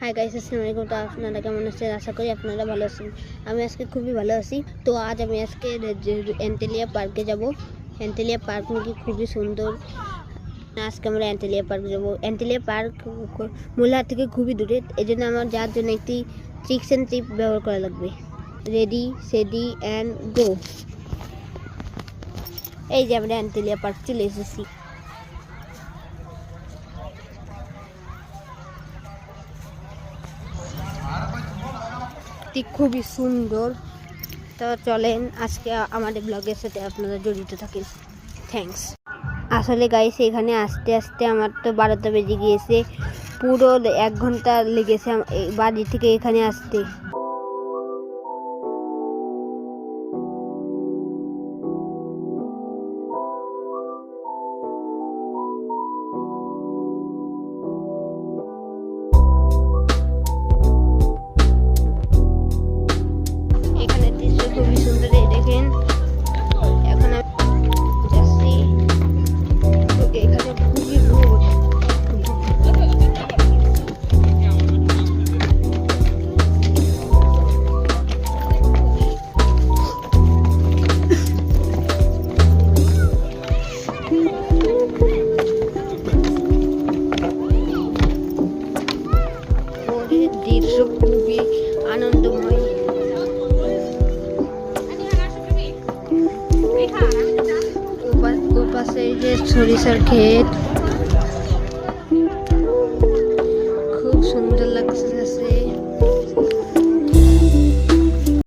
Hi guys, আসসালামু আলাইকুম। তো আপনারা কেমন আছেন? আশা করি আপনারা ভালো আছেন। আমি আজকে খুবই ভালো আছি। তো আজ আমি আজকে অ্যান্টেলিয়া পার্কে যাব। অ্যান্টেলিয়া পার্ক নাকি খুবই সুন্দর। আজকে আমরা অ্যান্টেলিয়া পার্ক যাব। অ্যান্টেলিয়া পার্ক মোল্লাহাট থেকে খুবই দূরে, এই জন্য আমার যার জন্য একটি ট্রিক্স অ্যান্ড টিপ ব্যবহার করা লাগবে। Ready সেডি and go. এই যে আমরা অ্যান্টেলিয়া পার্ক চলে এসেছি। খুবই সুন্দর। তো চলেন আজকে আমাদের ব্লগের সাথে আপনারা জড়িত থাকেন। থ্যাঙ্কস। আসলে গাইস, এখানে আসতে আসতে আমার তো 12টা বেজে গিয়েছে। পুরো 1 ঘন্টা লেগেছে বাড়ি থেকে এখানে আসতে। এখানে দৃশ্য খুবই সুন্দর, দেখেন। এখন আমি যাচ্ছি। এখানে খুবই রোদ। দৃশ্য খুবই আনন্দময়। ওপাশে যে সরিষার ক্ষেত।